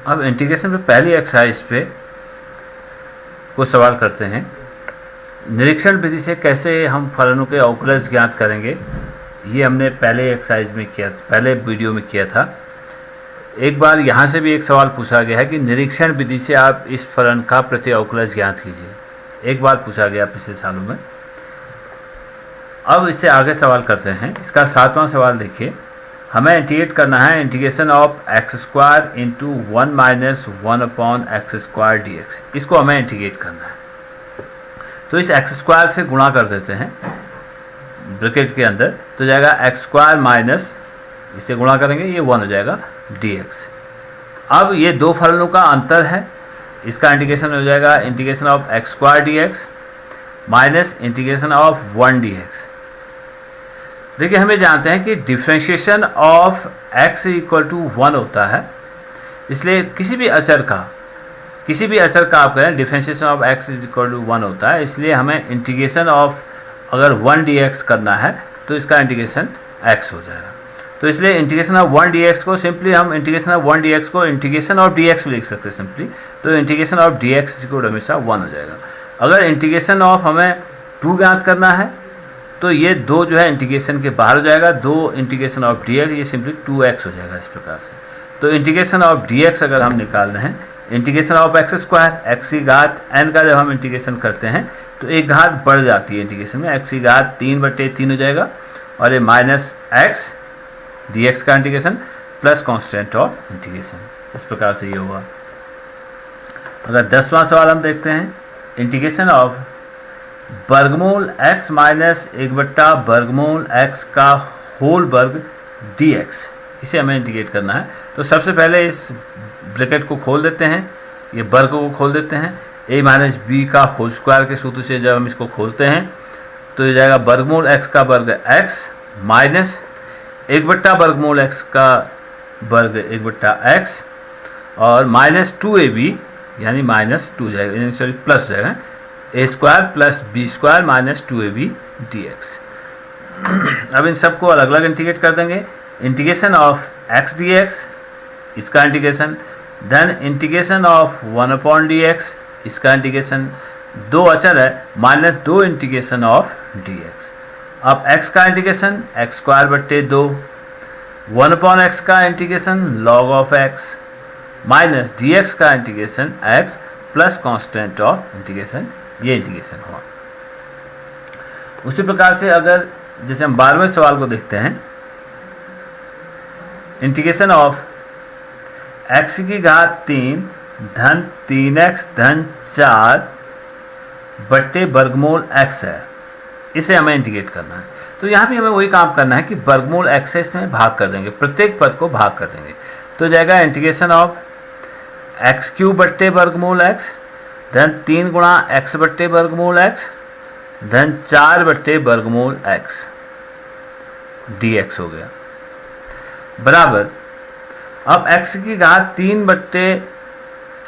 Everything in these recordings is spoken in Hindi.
अब इंटीग्रेशन पे पहली एक्सरसाइज पे कुछ सवाल करते हैं। निरीक्षण विधि से कैसे हम फलनों के अवकलज ज्ञात करेंगे, ये हमने पहले एक्सरसाइज में किया, पहले वीडियो में किया था। एक बार यहाँ से भी एक सवाल पूछा गया है कि निरीक्षण विधि से आप इस फलन का प्रति अवकलज ज्ञात कीजिए। एक बार पूछा गया पिछले सालों में। अब इससे आगे सवाल करते हैं। इसका 7वां सवाल देखिए। हमें इंटीग्रेट करना है integration of x square into 1 minus 1 upon x square d x. इसको हमें इंटीग्रेट करना है, तो इस एक्स स्क्वायर से गुणा कर देते हैं ब्रैकेट के अंदर, तो जाएगा एक्स स्क्वायर माइनस, इससे गुणा करेंगे ये 1 हो जाएगा डी एक्स। अब ये दो फलनों का अंतर है, इसका इंटीग्रेशन हो जाएगा integration of x square d x minus integration of 1 d x. देखिए, हमें जानते हैं कि differentiation of x equal to 1 होता है, इसलिए किसी भी अचर का आप करें differentiation of x equal to 1 होता है, इसलिए हमें इंटीग्रेशन ऑफ अगर 1 dx करना है तो इसका इंटीग्रेशन x हो जाएगा। तो इसलिए इंटीग्रेशन ऑफ 1 dx को सिंपली हम इंटीग्रेशन ऑफ 1 dx को इंटीग्रेशन ऑफ dx लिख सकते हैं सिंपली, तो integration of dx equal to हमेशा 1 हो जाएगा। अगर इंटीग्रेशन ऑफ हमें 2 ज्ञात करना है तो ये 2 जो है इंटीग्रेशन के बाहर हो जाएगा, 2 इंटीग्रेशन ऑफ dx, ये सिंपली 2x हो जाएगा इस प्रकार से। तो इंटीग्रेशन ऑफ dx अगर हम निकाल रहे हैं, integration of x square x की घात n का जब हम इंटीग्रेशन करते हैं तो एक घात बढ़ जाती है इंटीग्रेशन में, x की घात 3/3 हो जाएगा, और ये माइनस x dx का integration plus constant of integration, इस प्रकार से ये होगा। अगर 10वां सवाल हम देखते हैं, इंटीग्रेशन ऑफ वर्गमूल x माइनस 1/वर्गमूल x का होल वर्ग dx, इसे हमें इंटीग्रेट करना है। तो सबसे पहले इस ब्रैकेट को खोल देते हैं, ये वर्ग को खोल देते हैं, a माइनस बी का होल स्क्वायर के सूत्र से जब हम इसको खोलते हैं तो ये जाएगा वर्गमूल x का वर्ग x माइनस 1/वर्गमूल x का वर्ग 1/x और माइनस 2ab यानी माइनस 2 जाएगा, सॉरी प्लस जाएगा a square plus b square minus 2ab dx। अब इन सबको अलग अलग इंटीग्रेट कर देंगे। इंटीग्रेशन ऑफ x dx, इसका integration, then integration of 1 upon dx, इसका इंटीग्रेशन, 2 अचर है माइनस 2 इंटीग्रेशन ऑफ dx। अब x का इंटीग्रेशन एक्स स्क्वायर बट्टे 2, 1 अपॉन x का integration log of x minus dx का integration x plus constant of integration, ये इंटीग्रेशन हुआ। उसी प्रकार से अगर जैसे हम 12वें सवाल को देखते हैं, इंटीग्रेशन ऑफ x की घात 3 धन 3x धन 4 बट्टे वर्गमूल x है, इसे हमें इंटीग्रेट करना है। तो यहाँ भी हमें वही काम करना है कि वर्गमूल x से इसमें भाग कर देंगे, प्रत्येक पद को भाग कर देंगे, तो जाएगा इंटीग्रेशन ऑफ एक्स क्यूब बट्टे वर्गमूल x धन 3 गुणा x बट्टे वर्गमूल x धन 4 बट्टे वर्गमूल x dx हो गया, बराबर। अब x की घात 3 बट्टे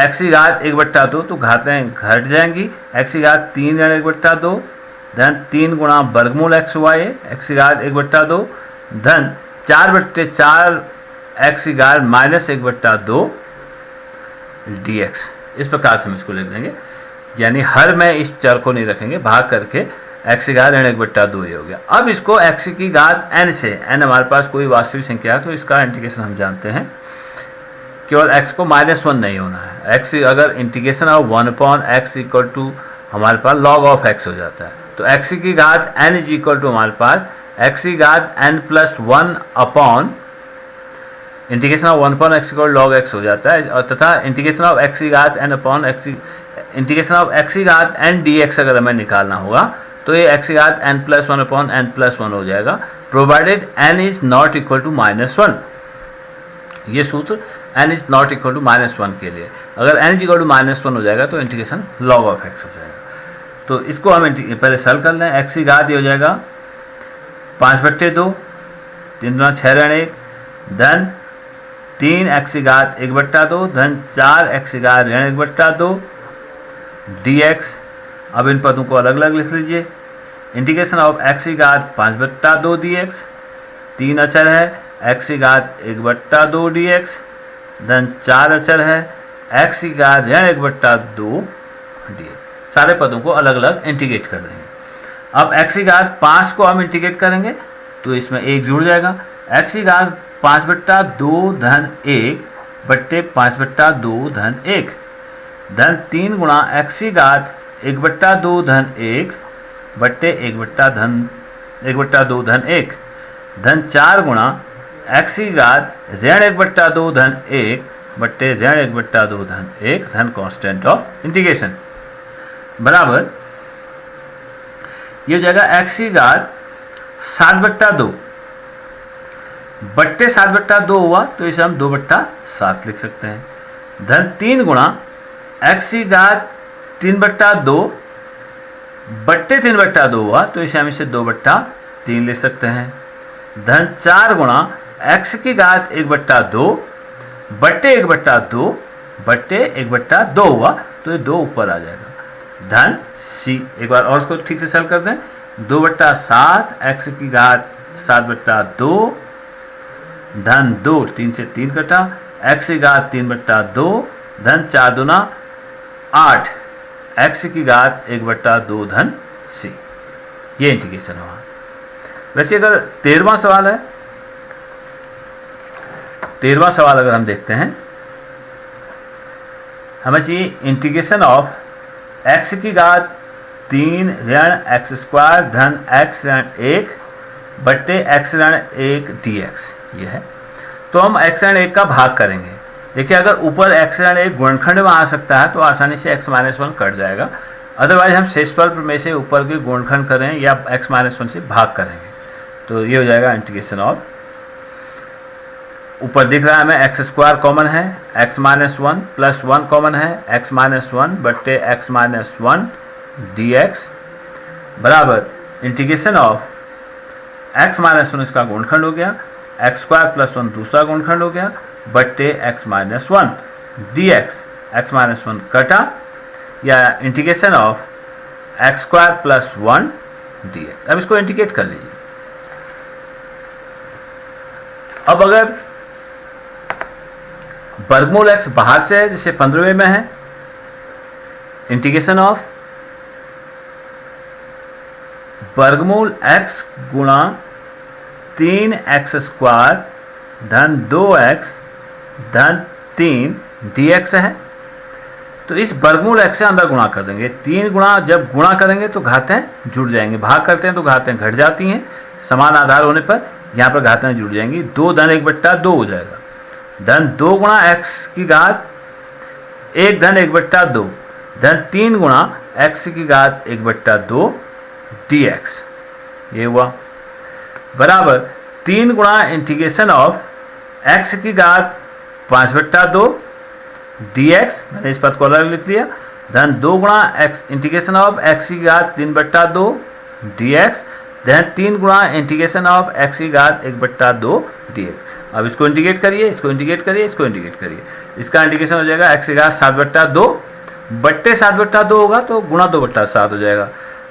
x की घात 1/2, तो घातें घट जाएंगी, x की घात 3 ऋण 1/2 धन 3 गुणा वर्गमूल x हुआ ये x की घात 1/2 धन 4/4 x की घात माइनस 1/2 dx। इस प्रकार से हम इसको लिख देंगे, यानी हर में इस चर को नहीं रखेंगे, भाग करके x की घात ऋण 1/2 ये हो गया। अब इसको x की घात n से, n हमारे पास कोई वास्तविक संख्या है तो इसका इंटीग्रेशन हम जानते हैं, केवल x को -1 नहीं होना है। x अगर integration of 1 upon x equal to हमारे पास लॉग ऑफ x हो जाता है, तो x की घात n इज इक्वल टू हमारे पास x की घात n plus 1 upon integration of 1 upon x equal log x हो जाता है, और तथा इंटीग्रेशन ऑफ x की घात n upon x, integration of x की घात n dx अगर हमें निकालना होगा तो ये x की घात n plus 1 upon n plus 1 हो जाएगा, provided n is not equal to -1। ये सूत्र n is not equal to -1 के लिए, अगर n इज इक्वल टू -1 हो जाएगा तो इंटीग्रेशन लॉग ऑफ x हो जाएगा। तो इसको हम पहले सॉल्व कर लें। x की घात ये हो जाएगा 5/2, 3 गुणा 6 ऋण 1 धन 3x की घात 1/2 धन 4x की घात ऋण 1/2 dx। अब इन पदों को अलग अलग लिख लीजिए। इंटीग्रेशन ऑफ x की घात 5/2 dx, 3 अचर है x की घात 1/2 dx धन 4 अचर है, x की घात ऋण 1/2 dx। सारे पदों को अलग अलग इंटीग्रेट कर देंगे। अब x की घात 5 को हम इंटीग्रेट करेंगे तो इसमें 1 जुड़ जाएगा। x की घात 5/2 धन 1 बट्टे 5/2 धन 1 धन 3 गुणा x की घात 1/2 धन 1 बट्टे 1/2 धन 1 धन 4 गुणा x की घात ऋण 1/2 धन 1 बट्टे ऋण 1/2 धन 1 धन कांस्टेंट ऑफ इंटीग्रेशन बराबर ये हो जाएगा x की घात 7/2 बट्टे 7/2 हुआ तो इसे हम 2/7 लिख सकते हैं। धन 3 गुणा x की घात 3/2 बट्टे 3/2 हुआ तो इसे हम इसे 2/3 लिख सकते हैं। धन 4 गुणा x की घात 1/2 बट्टे 1/2 बट्टे 1/2 हुआ तो ये 2 ऊपर आ जाएगा। धन c, एक बार और इसको ठीक से सॉल्व कर दें। 2/7 x की घात 7/2 धन 2, 3 से 3 कटा, x की घात 3/2 धन 4 दूना 8 x की घात 1/2 धन c। ये इंटीग्रेशन हुआ। वैसे अगर 13वां सवाल है, 13वां सवाल अगर हम देखते हैं, हमें चाहिए इंटीग्रेशन ऑफ x की घात 3 ऋण x² धन x ऋण 1 बट्टे x ऋण 1 dx। ये है तो हम x ऋण 1 का भाग करेंगे। देखिए अगर ऊपर x ऋण 1 गुणनखंड में आ सकता है तो आसानी से x-1 कट जाएगा। अदरवाइज हम शेषफल प्रमेय से ऊपर के गुणनखंड करें या x-1 से भाग करेंगे तो ये हो जाएगा इंटीग्रेशन ऑफ, ऊपर दिख रहा है हमें x² कॉमन है, x-1 प्लस 1 कॉमन है, x-1 बट्टे x-1 dx बराबर इंटीग्रेशन ऑफ x-1 इसका गुणनखंड हो गया, x² प्लस 1 दूसरा गुणनखंड हो गया बट्टे x-1 dx। x-1 कटा या integration of x² plus 1 dx। अब इसको इंटीग्रेट कर लीजिए। अब अगर वर्गमूल x बाहर से है जैसे 15वें में है, इंटीग्रेशन ऑफ वर्गमूल x गुणा 3x² धन 2x धन 3 dx है। तो इस वर्गमूल x से अंदर गुणा कर देंगे। 3 गुणा जब गुणा करेंगे तो घातें जुड़ जाएंगे, भाग करते हैं तो घातें घट जाती हैं, समान आधार होने पर यहाँ पर घातें जुड़ जाएंगी। 2 धन 1/2 हो जाएगा। धन 2 गुणा x की घात 1 धन 1/2 धन 3 गुणा x की घात 1/2 dx। ये हुआ बराबर 3 गुणा इंटीग्रेशन ऑफ x की घात 5/2 dx, मैंने इस पद को अलग लिख लिया, धन 2 गुणा x इंटीग्रेशन ऑफ x की घात 3/2 dx धन 3 गुणा इंटीग्रेशन ऑफ x की घात 1/2 dx। अब इसको इंटीग्रेट करिए, इसको इंटीग्रेट करिए, इसको इंटीग्रेट करिए। इसका इंटीग्रेशन हो जाएगा x की घात 7/2 बट्टे 7/2 होगा तो गुणा 2/7 हो जाएगा।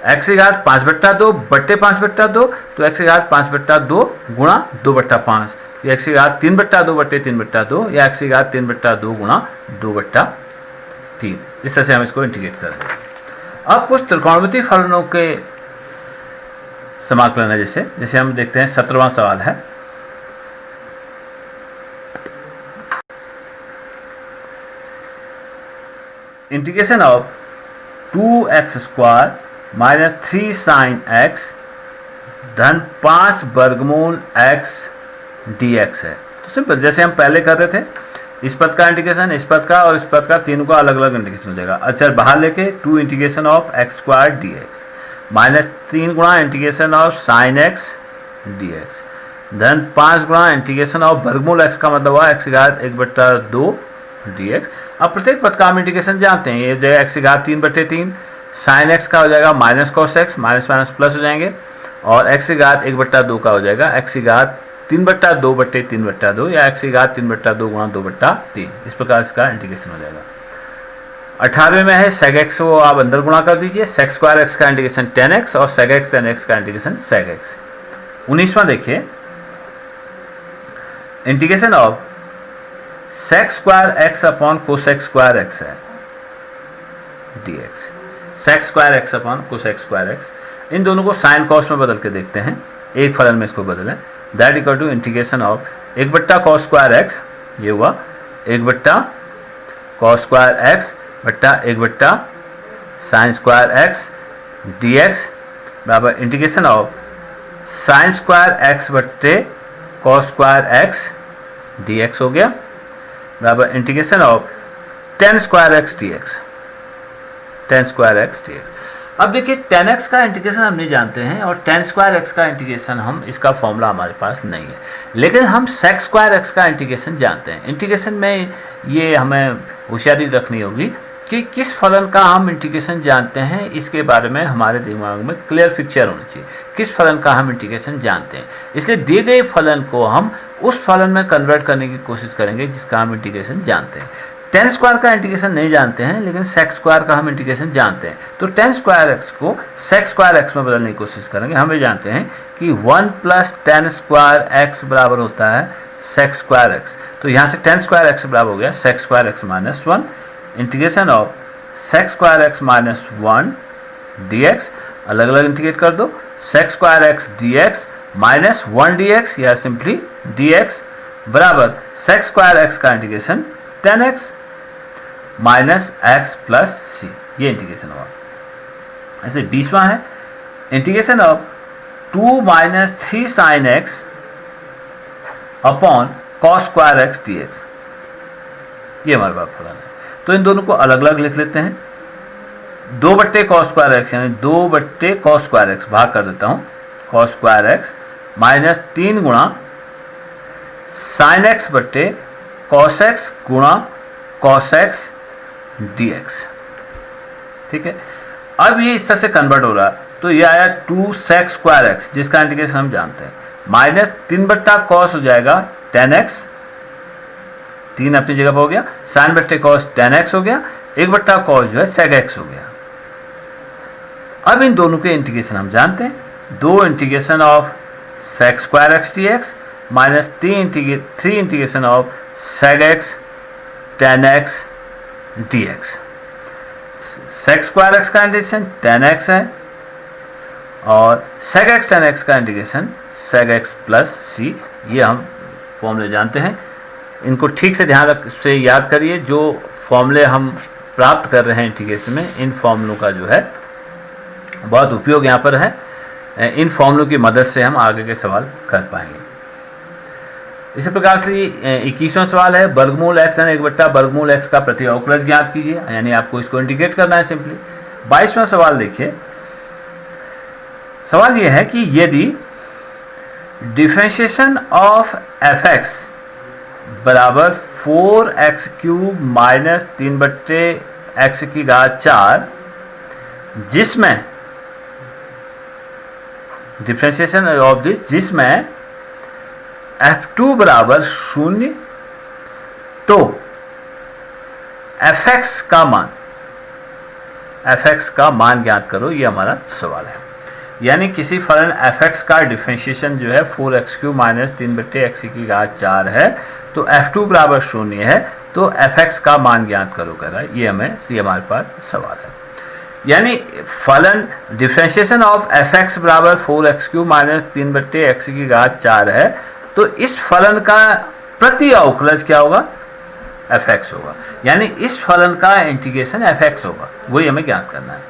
x की घात 5/2 बट्टे 5/2 तो x की घात 5/2 गुणा 2/5, या x की घात 3/2 बट्टे 3/2 या x की घात 3/2 गुणा 2/3। इस तरह से हम इसको इंटीग्रेट कर देंगे। अब कुछ त्रिकोणमितीय फलनों के समाकलन है, जैसे हम देखते हैं 17वां सवाल है। Integration of 2x² minus 3 sin x धन 5 वर्गमूल x dx है। तो सिंपल जैसे हम पहले कर रहे थे, इस पद का इंटीग्रेशन, इस पद का और इस पद का, तीनों का अलग अलग इंटीग्रेशन हो जाएगा। अचर बाहर लेके 2 integration of x² dx minus 3 गुणा integration of sin x dx धन 5 गुणा इंटीग्रेशन ऑफ वर्गमूल x का मतलब हुआ x की घात 1/2 dx। अब प्रत्येक पद का हम इंटीग्रेशन जानते हैं। ये जो है x की घात 3/3 sin x का हो जाएगा minus cos x, minus minus plus हो जाएंगे, और x की घात 1/2 का हो जाएगा x की घात 3/2 बट्टे 3/2 या x की घात 3/2 गुणा 2/3। इस प्रकार इसका इंटीग्रेशन हो जाएगा। 18वें में है sec x को आप अंदर गुणा कर दीजिए, sec² x का इंटीग्रेशन 10x और sec x tan x का इंटीग्रेशन sec x। 19वां देखिए, integration of sec square x upon cosec square x है dx, sec square x upon cosec square x. इन दोनों को साइन कॉस में बदल के देखते हैं, एक फलन में इसको बदलें। That equal to integration of 1/cos square x, ये हुआ 1/cos स्क्वायर एक्स बट्टा 1/sin स्क्वायर एक्स dx बराबर integration of sin square x बट्टे cos स्क्वायर एक्स dx हो गया बराबर integration of tan square x dx, tan square x dx। अब देखिए tan x का इंटीग्रेशन हम नहीं जानते हैं और tan स्क्वायर x का इंटीग्रेशन हम इसका फॉर्मूला हमारे पास नहीं है, लेकिन हम sec स्क्वायर x का इंटीग्रेशन जानते हैं। इंटीग्रेशन में ये हमें होशियारी रखनी होगी कि किस फलन का हम इंटीग्रेशन जानते हैं, इसके बारे में हमारे दिमाग में क्लियर पिक्चर होनी चाहिए किस फलन का हम इंटीग्रेशन जानते हैं। इसलिए दिए गए फलन को हम उस फलन में कन्वर्ट करने की कोशिश करेंगे जिसका हम इंटीग्रेशन जानते हैं। tan स्क्वायर का इंटीग्रेशन नहीं जानते हैं, लेकिन sec स्क्वायर का हम इंटीग्रेशन जानते हैं, तो tan स्क्वायर एक्स को sec स्क्वायर एक्स में बदलने की कोशिश करेंगे। हम ये जानते हैं कि 1 + tan स्क्वायर एक्स बराबर होता है sec स्क्वायर एक्स, तो यहाँ से tan स्क्वायर एक्स बराबर हो गया sec square x minus 1 integration of sec square x minus 1 dx। अलग अलग इंटीग्रेट कर दो, sec square x dx minus 1 dx या सिंपली dx बराबर sec स्क्वायर एक्स का integration tan x minus x plus C, ये इंटीग्रेशन हुआ। ऐसे 20वां है integration of 2 - 3 sin x upon cos square x dx, ये हमारे पास फलन है। तो इन दोनों को अलग अलग लिख लेते हैं। 2/cos स्क्वायर एक्स यानी 2/cos स्क्वायर एक्स भाग कर देता हूँ cos स्क्वायर एक्स माइनस 3 गुणा sin x बट्टे cos x गुणा cos x dx। ठीक है, अब ये इस तरह से कन्वर्ट हो रहा, तो ये आया 2 sec स्क्वायर एक्स जिसका इंटीग्रेशन हम जानते हैं माइनस 3/cos हो जाएगा tan x, 3 अपनी जगह पर हो गया, sin बट्टे cos tan x हो गया, 1/cos जो है sec x हो गया। अब इन दोनों के इंटीग्रेशन हम जानते हैं, 2 integration of sec square x dx minus 3 integration of sec x tan x dx। sec square x का इंटीग्रेशन tan x है और sec x tan x का integration sec x plus c, ये हम फॉर्मूले जानते हैं। इनको ठीक से ध्यान से याद करिए, जो फॉर्मूले हम प्राप्त कर रहे हैं इंटीग्रेशन में, इन फॉर्मूलों का जो है बहुत उपयोग यहाँ पर है। इन फॉर्मूलों की मदद से हम आगे के सवाल कर पाएंगे। इसी प्रकार से 21वां सवाल है वर्गमूल x यानी 1/वर्गमूल x का प्रति अवकलज ज्ञात कीजिए, यानी आपको इसको इंटीग्रेट करना है सिंपली। 22वां सवाल देखिए, सवाल यह है कि यदि डिफरेंशिएशन ऑफ f(x) बराबर 4x³ माइनस 3/x⁴ जिसमें डिफरेंशिएशन ऑफ दिस जिसमें f2 बराबर 0, तो f(x) का मान ज्ञात करो, ये हमारा सवाल है। यानी किसी फलन f(x) का डिफरेंशिएशन जो है 4x³ माइनस 3/x⁴ है, तो f2 बराबर 0 है, तो f(x) का मान ज्ञात करो कर रहा है, ये हमारे पास सवाल है। यानी फलन डिफरेंशिएशन ऑफ f(x) बराबर 4x³ माइनस 3/x⁴ है, तो इस फलन का प्रति अवकलज क्या होगा, f(x) होगा। यानी इस फलन का इंटीग्रेशन f(x) होगा, वही हमें ज्ञात करना है।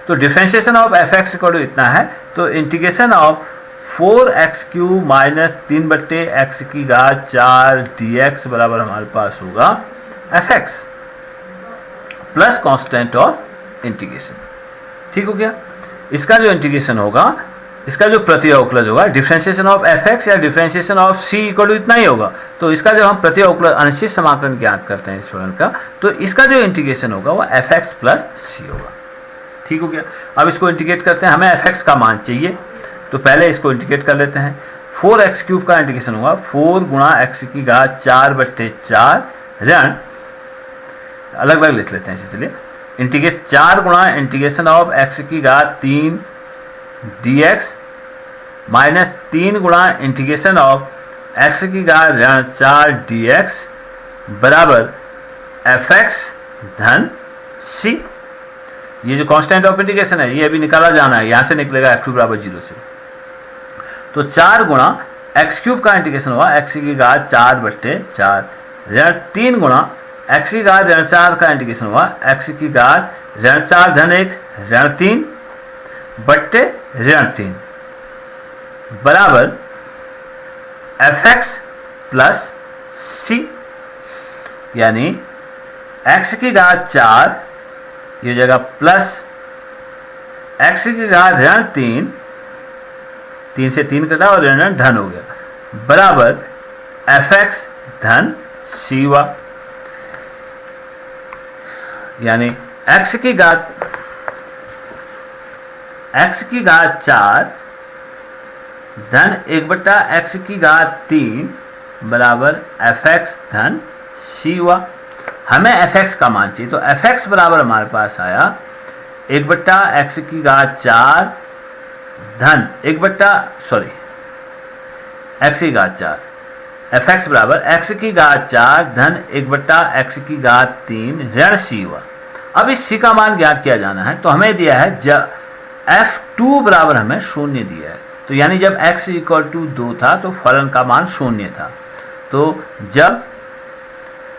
तो डिफरेंशिएशन ऑफ f(x) इतना है, तो integration of 4x³ minus 3/x⁴ dx बराबर हमारे पास होगा f(x) plus constant of integration. ठीक हो गया। इसका जो इंटीग्रेशन होगा, इसका जो प्रति अवकलज होगा, डिफरेंशिएशन ऑफ f(x) या डिफरेंशिएशन ऑफ c इतना ही होगा। तो इसका जब हम प्रति अवकलज अनिश्चित समाकलन ज्ञात करते हैं इस फलन का, तो इसका जो इंटीग्रेशन होगा वो f(x) प्लस c होगा। ठीक हो गया। अब इसको इंटीग्रेट करते हैं, हमें f(x) का मान चाहिए, तो पहले इसको इंटीग्रेट कर लेते हैं। 4x³ का इंटीग्रेशन होगा 4 गुणा x⁴/4 ऋण, अलग अलग लिख लेते हैं इसे, चलिए। इंटीग्रेट 4 गुणा integration of x⁴ dx minus 3 गुणा इंटीग्रेशन ऑफ x⁴ ऋण 4 dx बराबर एफ एक्स धन सी। ये जो कांस्टेंट ऑफ इंटीग्रेशन है ये अभी निकाला जाना है, यहां से निकलेगा f2 बराबर 0 से। तो 4 गुणा एक्स क्यूब का इंटीग्रेशन हुआ x की घात 4/4 ऋण 3 गुणा x की घात ऋण 4 का इंटीग्रेशन हुआ x की घात ऋण 4 धन 1 ऋण 3 बट्टे ऋण 3 बराबर एफ एक्स प्लस सी। यानी x की घात 4 ये हो जाएगा प्लस x की घात ऋण 3 से 3 कटा और ऋण धन हो गया बराबर एफ एक्स धन सी हुआ। यानी x की घात 4 धन 1/x की घात 3 बराबर एफ एक्स धन सी हुआ। हमें एफ एक्स का मान चाहिए, तो एफ एक्स बराबर हमारे पास आया 1/x की घात 4 धन x की घात 4। एफ एक्स बराबर x की घात 4 धन 1/x की घात 3 ऋण सी हुआ। अब इस सी का मान ज्ञात किया जाना है, तो हमें दिया है जब f2 बराबर हमें 0 दिया है, तो यानी जब x = 2 था तो फलन का मान 0 था। तो जब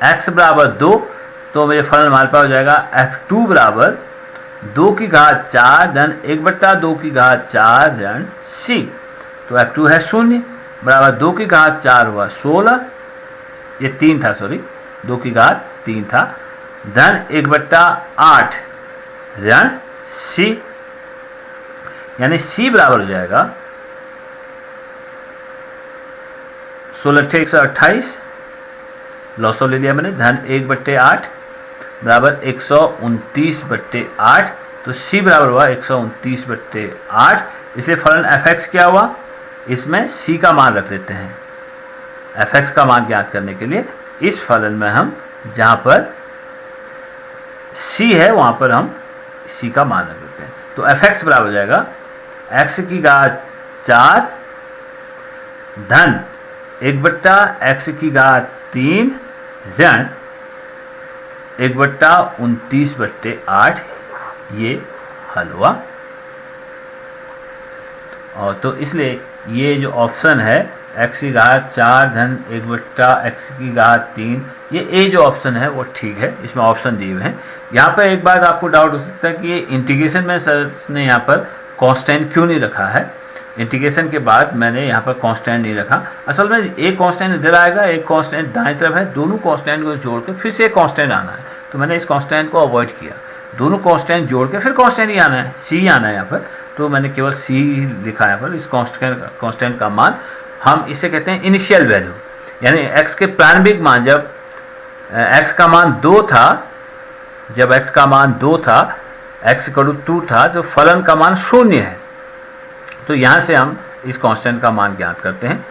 x बराबर 2 तो मेरे फलन हमारे पास हो जाएगा f2 बराबर 2 की घात 4 धन 1/2 की घात 4 ऋण c। तो f2 है 0 बराबर 2 की घात 4 हुआ 16, ये 3 था, सॉरी 2 की घात 3 था धन 1/8 ऋण c। यानी c बराबर हो जाएगा 16×128 लॉसो ले लिया मैंने धन 1/8 बराबर 129/8। तो c बराबर हुआ 129/8। इसे फलन एफ एक्स क्या हुआ, इसमें c का मान रख देते हैं। एफ एक्स का मान ज्ञात करने के लिए इस फलन में हम जहां पर c है वहां पर हम c का मान रख देते हैं। तो एफ एक्स बराबर हो जाएगा x की घात 4 धन 1/x की घात 3 ऋण 1/29/8। ये हल हुआ। और तो इसलिए ये जो ऑप्शन है x की घात 4 धन 1/x की घात 3, ये ए जो ऑप्शन है वो ठीक है, इसमें ऑप्शन दिए हुए हैं। यहाँ पर एक बात आपको डाउट हो सकता है कि ये इंटीग्रेशन में सर ने यहाँ पर कांस्टेंट क्यों नहीं रखा है। इंटीग्रेशन के बाद मैंने यहाँ पर कांस्टेंट नहीं रखा। असल में एक कांस्टेंट इधर आएगा, एक कांस्टेंट दाएं तरफ है, दोनों कांस्टेंट को जोड़ के फिर से एक कांस्टेंट आना है, तो मैंने इस कांस्टेंट को अवॉइड किया। दोनों कांस्टेंट जोड़ के फिर कांस्टेंट ही आना है, सी आना है यहाँ पर, तो मैंने केवल सी लिखा है यहाँ पर। इस कांस्टेंट का मान हम इसे कहते हैं इनिशियल वैल्यू, यानी एक्स के प्रारंभिक मान। जब एक्स का मान 2 था, जब एक्स का मान 2 था, x = 2 था, तो फलन का मान 0 है। तो यहाँ से हम इस कांस्टेंट का मान ज्ञात करते हैं।